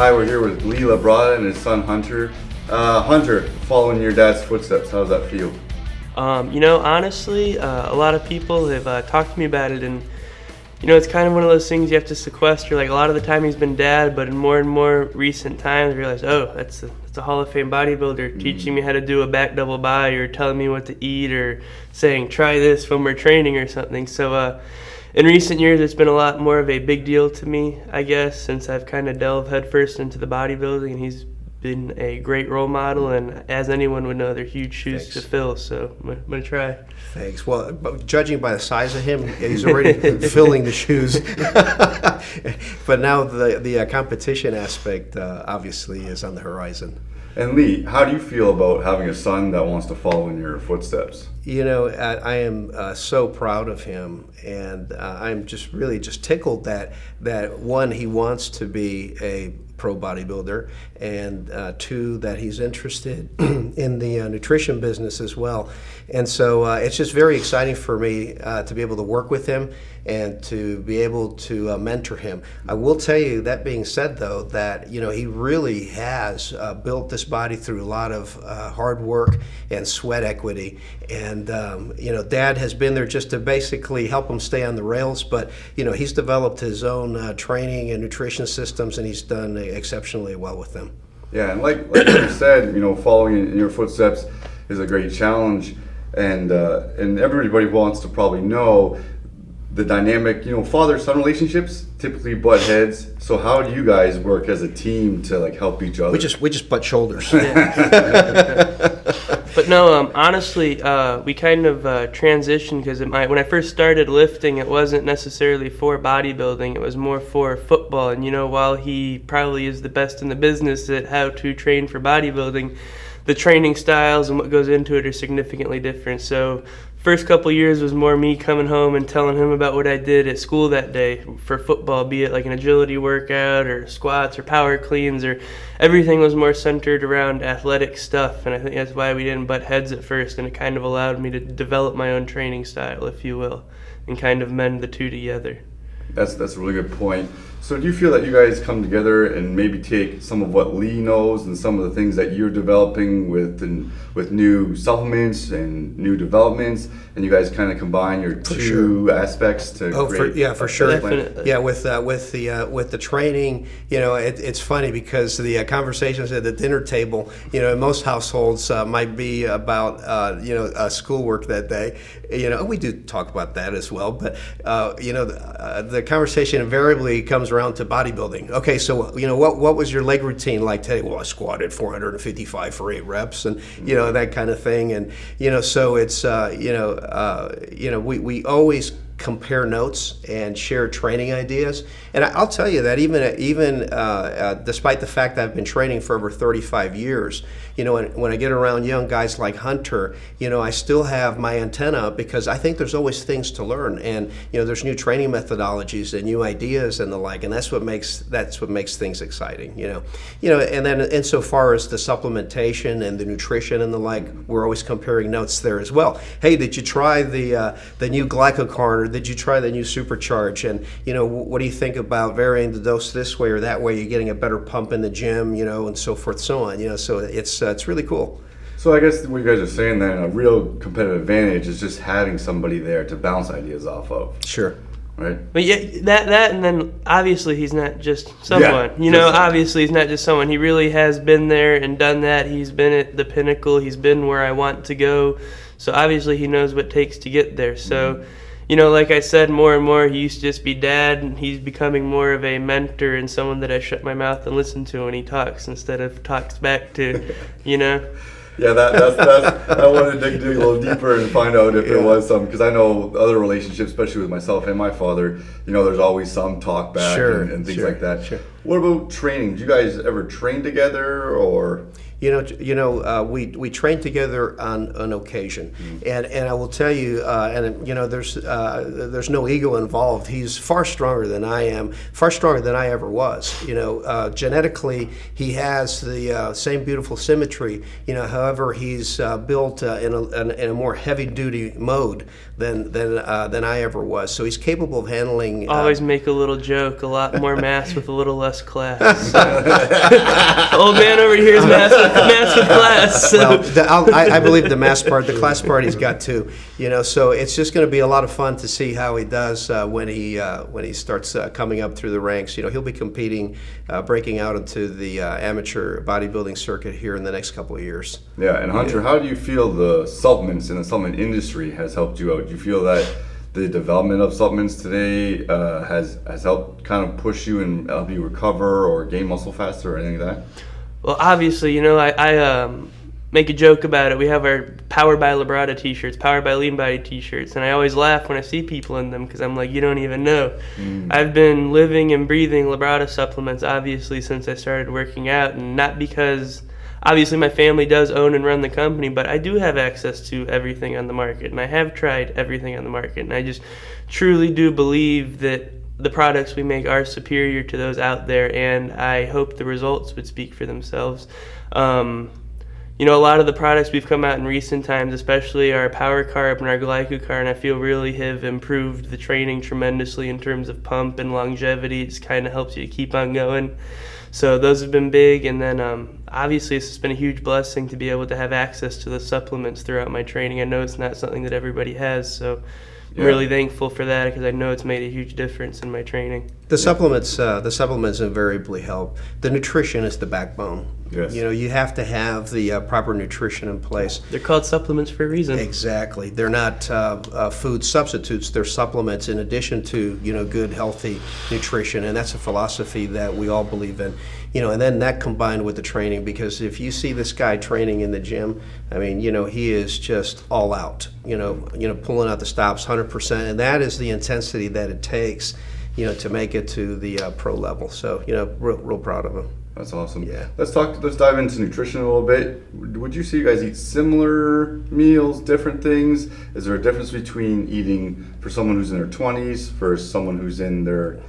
Hi, we're here with Lee Labrada and his son Hunter. Hunter, following your dad's footsteps, how does that feel? Honestly, a lot of people have talked to me about it, and it's kind of one of those things you have to sequester. Like, a lot of the time he's been dad, but in more and more recent times, I realize, that's a Hall of Fame bodybuilder teaching me how to do a back double bi, or telling me what to eat, or saying try this when we're training or something. So in recent years, it's been a lot more of a big deal to me, I guess, since I've kind of delved headfirst into the bodybuilding, and he's been a great role model, and as anyone would know, they're huge shoes to fill, so I'm going to try. Thanks. Well, but judging by the size of him, he's already filling the shoes. But now the competition aspect obviously is on the horizon. And Lee, how do you feel about having a son that wants to follow in your footsteps? I am so proud of him, and I'm just really tickled that one, he wants to be a pro bodybuilder, and two, that he's interested in the nutrition business as well. And so it's just very exciting for me to be able to work with him and to be able to mentor him. I will tell you, that being said, though, that he really has built this body through a lot of hard work and sweat equity. And Dad has been there just to basically help him stay on the rails, but he's developed his own training and nutrition systems, and he's done exceptionally well with them. Yeah, and like you said, following in your footsteps is a great challenge, and everybody wants to probably know the dynamic, father-son relationships typically butt heads. So how do you guys work as a team to help each other? We just butt shoulders. But no, honestly, we kind of transitioned, because when I first started lifting, it wasn't necessarily for bodybuilding. It was more for football. And while he probably is the best in the business at how to train for bodybuilding, the training styles and what goes into it are significantly different. So first couple years was more me coming home and telling him about what I did at school that day for football, be it like an agility workout or squats or power cleans, or everything was more centered around athletic stuff. And I think that's why we didn't butt heads at first, and it kind of allowed me to develop my own training style, if you will, and kind of mend the two together. That's a really good point. So do you feel that you guys come together and maybe take some of what Lee knows and some of the things that you're developing with new supplements and new developments, and you guys kind of combine your two aspects to create for sure. Definitely. Yeah, with the training, it's funny because the conversations at the dinner table, in most households might be about schoolwork that day. We do talk about that as well, but the conversation invariably comes around to bodybuilding. Okay, so what was your leg routine like today? Well, I squatted 455 for 8 reps, and that kind of thing. And so it's we always compare notes and share training ideas. And I'll tell you that even despite the fact that I've been training for over 35 years, when I get around young guys like Hunter, I still have my antenna up, because I think there's always things to learn, and there's new training methodologies and new ideas and the like, and that's what makes things exciting. And then insofar as the supplementation and the nutrition and the like, we're always comparing notes there as well. Hey, did you try the new glycocorn, or did you try the new supercharge? And what do you think about varying the dose this way or that way? You're getting a better pump in the gym, and so forth, so on. So it's really cool. So I guess what you guys are saying then, a real competitive advantage is just having somebody there to bounce ideas off of. Sure. Right. But yeah, that and then obviously he's not just someone. Obviously he's not just someone. He really has been there and done that. He's been at the pinnacle. He's been where I want to go. So obviously he knows what it takes to get there. So, like I said, more and more he used to just be dad, and he's becoming more of a mentor and someone that I shut my mouth and listen to when he talks, instead of talks back to, Yeah, that's I wanted to dig a little deeper and find out if there was some, because I know other relationships, especially with myself and my father, there's always some talk back and things like that. Sure. What about training? Do you guys ever train together, or? We train together on an occasion, and I will tell you, there's no ego involved. He's far stronger than I am, far stronger than I ever was. Genetically, he has the same beautiful symmetry. However, he's built in a more heavy-duty mode than I ever was. So he's capable of handling. Always make a little joke. A lot more mass with a little less class. Old man over here is mass with class. So. Well, I believe the mass part, the class part, he's got too. So it's just going to be a lot of fun to see how he does when he starts coming up through the ranks. He'll be competing, breaking out into the amateur bodybuilding circuit here in the next couple of years. Yeah, and Hunter, how do you feel the supplements in the supplement industry has helped you out? Do you feel that the development of supplements today has helped kind of push you and help you recover or gain muscle faster or anything like that? Well, obviously, I make a joke about it. We have our Powered by Labrada t-shirts, Powered by Lean Body t-shirts, and I always laugh when I see people in them because I'm like, you don't even know. I've been living and breathing Labrada supplements, obviously, since I started working out, and not because, obviously, my family does own and run the company, but I do have access to everything on the market, and I have tried everything on the market, and I just truly do believe that the products we make are superior to those out there, and I hope the results would speak for themselves. A lot of the products we've come out in recent times, especially our Power Carb and our Glycocarb, I feel really have improved the training tremendously in terms of pump and longevity. It kind of helps you to keep on going. So those have been big, and then obviously it's just been a huge blessing to be able to have access to the supplements throughout my training. I know it's not something that everybody has, so I'm really thankful for that because I know it's made a huge difference in my training. The supplements invariably help. The nutrition is the backbone. Yes. You have to have the proper nutrition in place. They're called supplements for a reason. Exactly. They're not food substitutes. They're supplements in addition to good, healthy nutrition, and that's a philosophy that we all believe in. And then that combined with the training, because if you see this guy training in the gym, I mean, he is just all out. Pulling out the stops 100%, and that is the intensity that it takes, to make it to the pro level. So, real proud of him. That's awesome. Yeah. Let's dive into nutrition a little bit. Would you say you guys eat similar meals, different things? Is there a difference between eating for someone who's in their 20s versus someone who's in their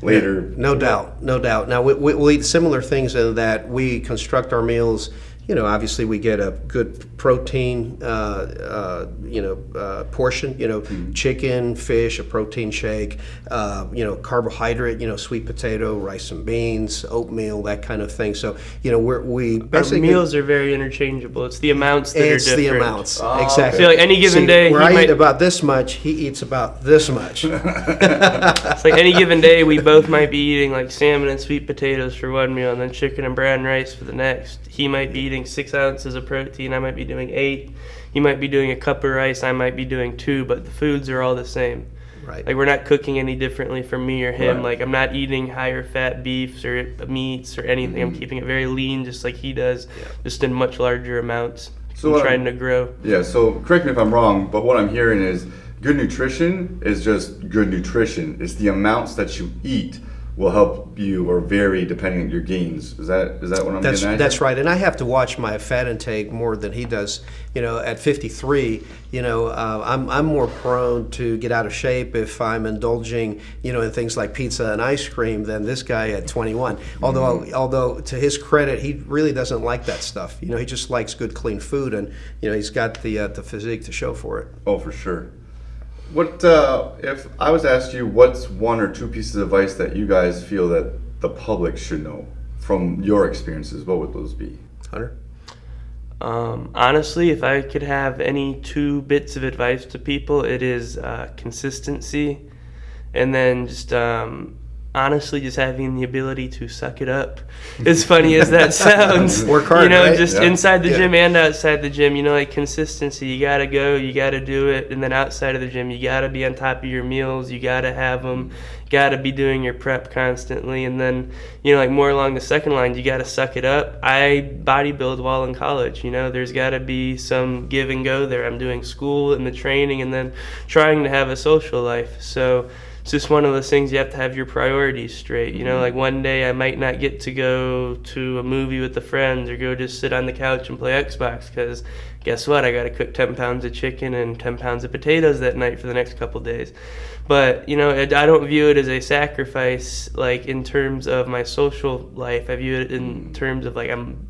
later? No doubt. Now, we'll eat similar things in that we construct our meals. Obviously we get a good protein, portion, chicken, fish, a protein shake, carbohydrate, sweet potato, rice and beans, oatmeal, that kind of thing. So, we basically. Our meals are very interchangeable. It's the amounts that are different. It's the amounts, exactly. So like any given day. Where I eat about this much, he eats about this much. It's like any given day, we both might be eating like salmon and sweet potatoes for one meal and then chicken and brown rice for the next. He might be eating 6 ounces of protein, I might be doing 8. He might be doing a cup of rice, I might be doing 2, but the foods are all the same. Right. Like we're not cooking any differently for me or him. Right. Like I'm not eating higher fat beefs or meats or anything. I'm keeping it very lean just like he does, just in much larger amounts. So I'm trying to grow. Yeah, so correct me if I'm wrong, but what I'm hearing is good nutrition is just good nutrition. It's the amounts that you eat will help you or vary depending on your gains. Is that what I'm getting at? That's right, and I have to watch my fat intake more than he does. At 53, I'm more prone to get out of shape if I'm indulging, in things like pizza and ice cream than this guy at 21. Although to his credit, he really doesn't like that stuff. He just likes good, clean food, and he's got the physique to show for it. Oh, for sure. What if I was to ask you, what's 1 or 2 pieces of advice that you guys feel that the public should know from your experiences? What would those be? Hunter? Honestly, if I could have any 2 bits of advice to people, it is consistency, and then just honestly just having the ability to suck it up. As funny as that sounds. Work hard, right? Just inside the gym and outside the gym, like consistency. You gotta go, you gotta do it, and then outside of the gym, you gotta be on top of your meals, you gotta have them, you gotta be doing your prep constantly, and then, like more along the second line, you gotta suck it up. I bodybuild while in college, there's gotta be some give and go there. I'm doing school and the training and then trying to have a social life. So it's just one of those things you have to have your priorities straight. You know, like one day I might not get to go to a movie with the friends or go just sit on the couch and play Xbox because guess what? I got to cook 10 pounds of chicken and 10 pounds of potatoes that night for the next couple days. But, you know, I don't view it as a sacrifice, like, in terms of my social life. I view it in terms of, like, I'm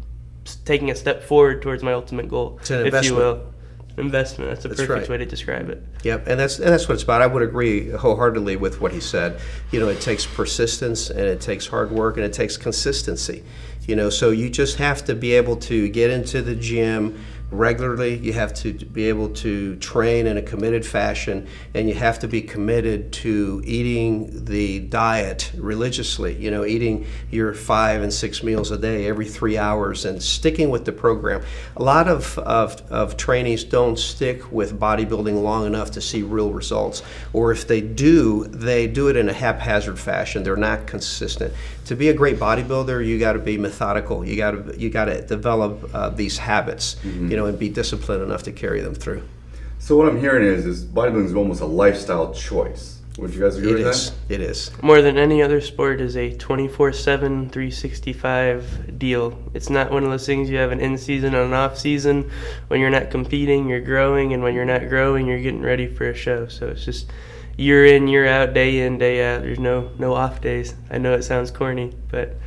taking a step forward towards my ultimate goal, It's an if investment. you will. Investment. That's a That's perfect right. way to describe it. Yep, and that's what it's about. I would agree wholeheartedly with what he said. You know, it takes persistence, and it takes hard work, and it takes consistency. You know, so you just have to be able to get into the gym regularly. You have to be able to train in a committed fashion, and you have to be committed to eating the diet religiously. You know, eating your 5 and 6 meals a day every 3 hours and sticking with the program. A lot of trainees don't stick with bodybuilding long enough to see real results, or if they do it in a haphazard fashion. They're not consistent. To be a great bodybuilder, you got to be methodical. You got to develop these habits, you know, and be disciplined enough to carry them through. So what I'm hearing is bodybuilding is almost a lifestyle choice. Would you guys agree with that? It is. More than any other sport is a 24/7, 365 deal. It's not one of those things you have an in-season and an off-season. When you're not competing, you're growing, and when you're not growing, you're getting ready for a show. So it's just year in, year out, day in, day out. There's no off days. I know it sounds corny, but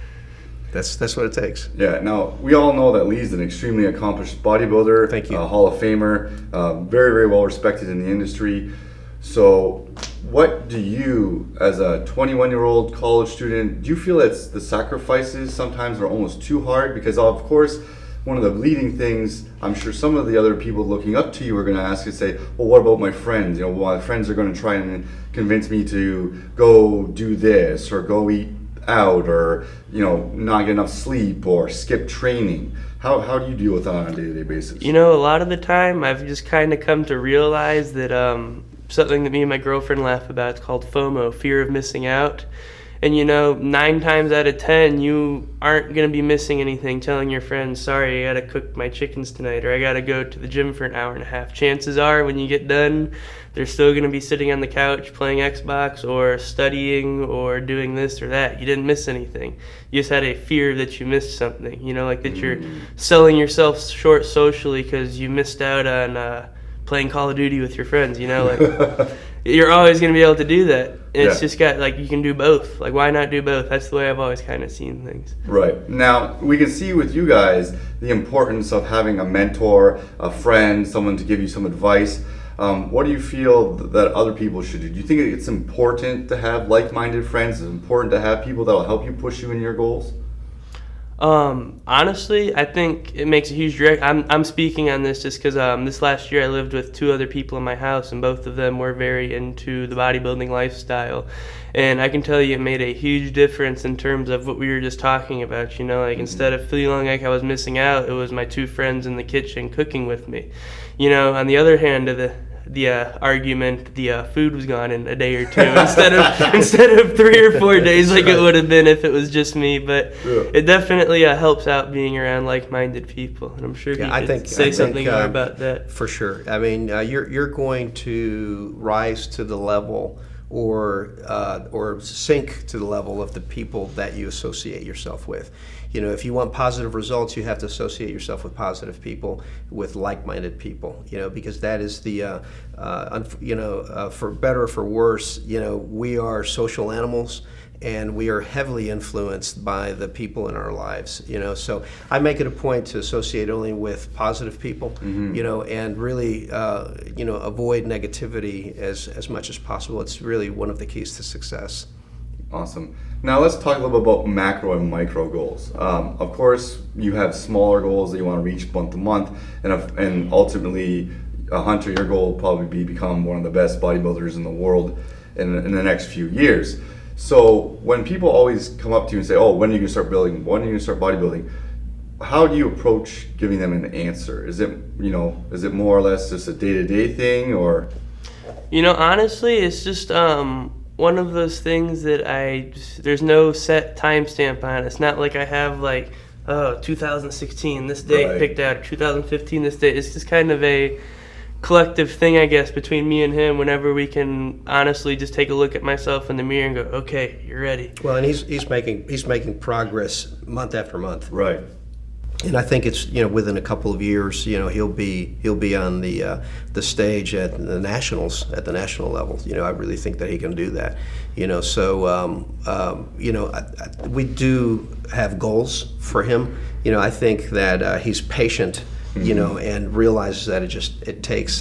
That's what it takes. Yeah, now we all know that Lee's an extremely accomplished bodybuilder. Thank you. A Hall of Famer, very, very well respected in the industry. So what do you, as a 21-year-old college student, do you feel that the sacrifices sometimes are almost too hard? Because of course, one of the leading things, I'm sure some of the other people looking up to you are going to ask and say, well, what about my friends? You know, my friends are going to try and convince me to go do this or go eat out or, you know, not get enough sleep or skip training. How do you deal with that on a day-to-day basis? you know, a lot of the time I've just kind of come to realize that something that me and my girlfriend laugh about, it's called FOMO, fear of missing out. And you know, 9 times out of 10, you aren't going to be missing anything telling your friends, sorry, I got to cook my chickens tonight, or I got to go to the gym for an hour and a half. Chances are, when you get done, they're still going to be sitting on the couch playing Xbox or studying or doing this or that. You didn't miss anything. You just had a fear that you missed something, you know, like that you're selling yourself short socially because you missed out on playing Call of Duty with your friends, you know, like you're always going to be able to do that. And it's just got, like, you can do both. Like, why not do both? That's the way I've always kind of seen things. Right. Now, we can see with you guys the importance of having a mentor, a friend, someone to give you some advice. What do you feel that other people should do? Do you think it's important to have like-minded friends? Is it important to have people that will help you push you in your goals? Honestly, I think it makes a huge direct. I'm speaking on this just because this last year I lived with 2 other people in my house, and both of them were very into the bodybuilding lifestyle. And I can tell you it made a huge difference in terms of what we were just talking about. You know, like instead of feeling like I was missing out, it was my 2 friends in the kitchen cooking with me. You know, on the other hand of the argument, the food was gone in a day or 2 instead of 3 or 4 days like it would have been if it was just me. But it definitely helps out being around like-minded people, and I'm sure you could say something more about that. For sure. I mean, you're going to rise to the level or sink to the level of the people that you associate yourself with. You know, if you want positive results, you have to associate yourself with positive people, with like-minded people. You know, because that is the, for better or for worse, you know, we are social animals, and we are heavily influenced by the people in our lives. You know, so I make it a point to associate only with positive people. You know, and really, avoid negativity as much as possible. It's really one of the keys to success. Awesome. Now let's talk a little bit about macro and micro goals. Of course, you have smaller goals that you want to reach month to month, and ultimately, Hunter, your goal will probably be become one of the best bodybuilders in the world in the next few years. So when people always come up to you and say, "Oh, when are you going to start building? When are you going to start bodybuilding?" How do you approach giving them an answer? Is it more or less just a day-to-day thing, or? You know, honestly, it's just one of those things that there's no set timestamp on it. It's not like I have 2016 this date picked out, or 2015 this date. It's just kind of a collective thing, I guess, between me and him whenever we can honestly just take a look at myself in the mirror and go, okay, you're ready. Well, and he's making progress month after month. Right. And I think it's, within a couple of years, he'll be on the stage at the nationals, at the national level. I really think that he can do that. We do have goals for him. I think that he's patient, and realizes that it takes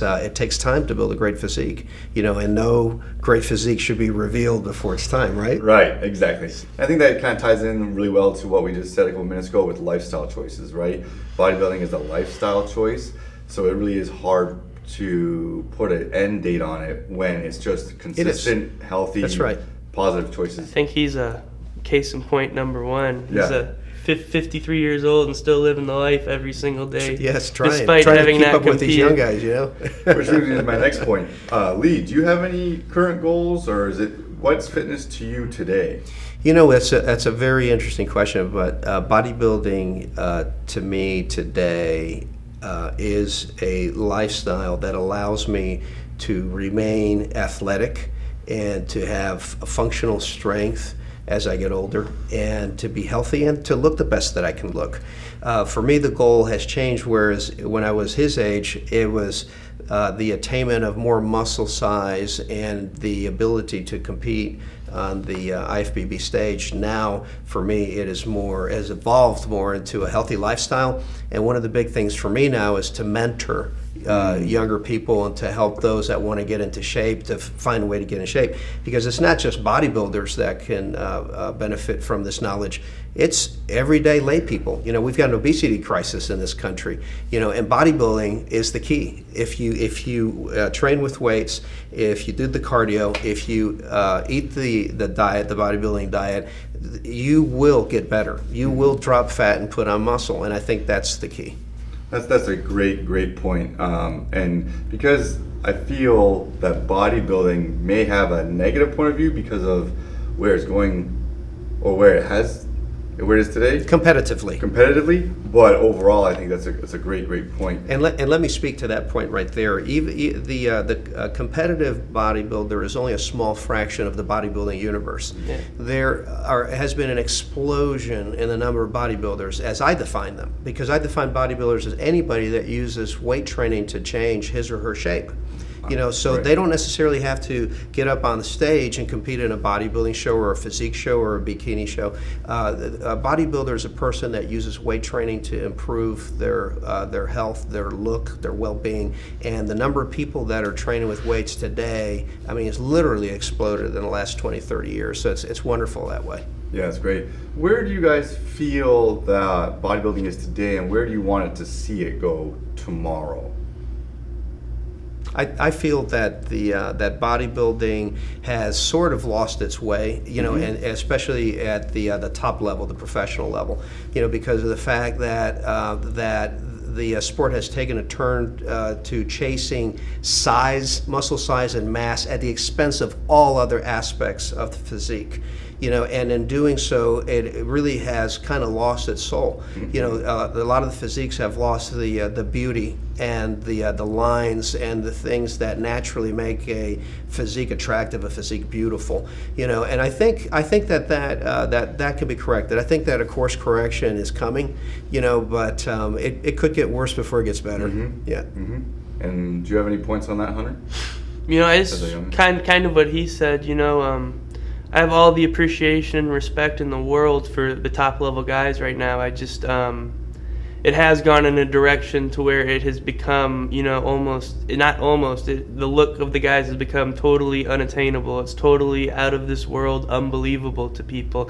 time to build a great physique, and no great physique should be revealed before it's time, right? Right, exactly. I think that kind of ties in really well to what we just said a couple minutes ago with lifestyle choices, right? Bodybuilding is a lifestyle choice, so it really is hard to put an end date on it when it's just consistent, healthy, That's right. positive I choices. think he's a case in point number one. He's Yeah. 53 years old and still living the life every single day. Yes, trying having to keep not up with these young competed. guys, Which leads me to my next point. Lee, do you have any current goals, or is it what's fitness to you today? That's a very interesting question, but bodybuilding to me today is a lifestyle that allows me to remain athletic and to have a functional strength as I get older, and to be healthy and to look the best that I can look. For me, the goal has changed, whereas when I was his age, it was the attainment of more muscle size and the ability to compete on the IFBB stage. Now, for me, it is has evolved more into a healthy lifestyle, and one of the big things for me now is to mentor younger people and to help those that want to get into shape to find a way to get in shape, because it's not just bodybuilders that can benefit from this knowledge. It's everyday lay people. We've got an obesity crisis in this country, and bodybuilding is the key. If you train with weights, if you do the cardio, if you eat the diet, the bodybuilding diet, you will get better. You will drop fat and put on muscle, and I think that's the key. That's a great point. And because I feel that bodybuilding may have a negative point of view because of where it's going or where it is today. Competitively, but overall, I think that's a great point. And let me speak to that point right there. Even the competitive bodybuilder is only a small fraction of the bodybuilding universe. Yeah. There has been an explosion in the number of bodybuilders, as I define them, because I define bodybuilders as anybody that uses weight training to change his or her shape. So Right. they don't necessarily have to get up on the stage and compete in a bodybuilding show or a physique show or a bikini show. A bodybuilder is a person that uses weight training to improve their health, their look, their well-being. And the number of people that are training with weights today, it's literally exploded in the last 20, 30 years. So it's wonderful that way. Yeah, it's great. Where do you guys feel that bodybuilding is today, and where do you want it to see it go tomorrow? I feel that that bodybuilding has sort of lost its way, and especially at the top level, the professional level, because of the fact that the sport has taken a turn to chasing size, muscle size, and mass at the expense of all other aspects of the physique. And in doing so, it really has kind of lost its soul. A lot of the physiques have lost the beauty and the lines and the things that naturally make a physique attractive, a physique beautiful. And I think that can be corrected. I think that a course correction is coming. But it could get worse before it gets better. Mm-hmm. Yeah. Mm-hmm. And do you have any points on that, Hunter? I just kind of what he said. I have all the appreciation and respect in the world for the top level guys right now. I just it has gone in a direction to where it has become, the look of the guys has become totally unattainable. It's totally out of this world, unbelievable to people.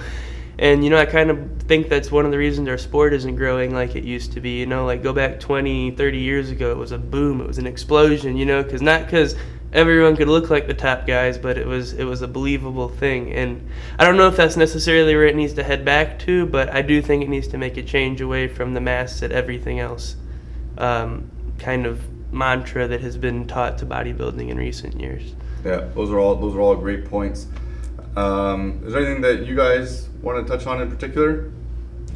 And, I kind of think that's one of the reasons our sport isn't growing like it used to be. Go back 20, 30 years ago, it was a boom, it was an explosion, because everyone could look like the top guys, but it was a believable thing. And I don't know if that's necessarily where it needs to head back to, but I do think it needs to make a change away from the mass at everything else kind of mantra that has been taught to bodybuilding in recent years. Yeah, those are all great points. Is there anything that you guys want to touch on in particular?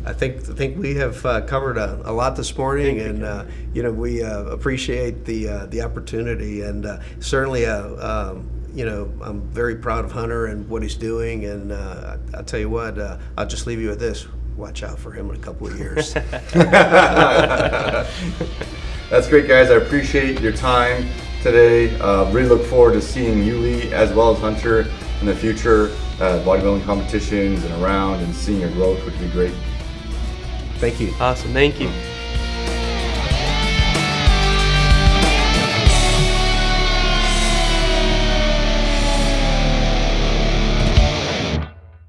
I think we have covered a lot this morning, and we appreciate the opportunity, and certainly I'm very proud of Hunter and what he's doing, and I'll tell you what, I'll just leave you with this: watch out for him in a couple of years. That's great, guys. I appreciate your time today. Really look forward to seeing you, Lee, as well as Hunter, in the future bodybuilding competitions and around, and seeing your growth, which would be great. Thank you. Awesome. Thank you.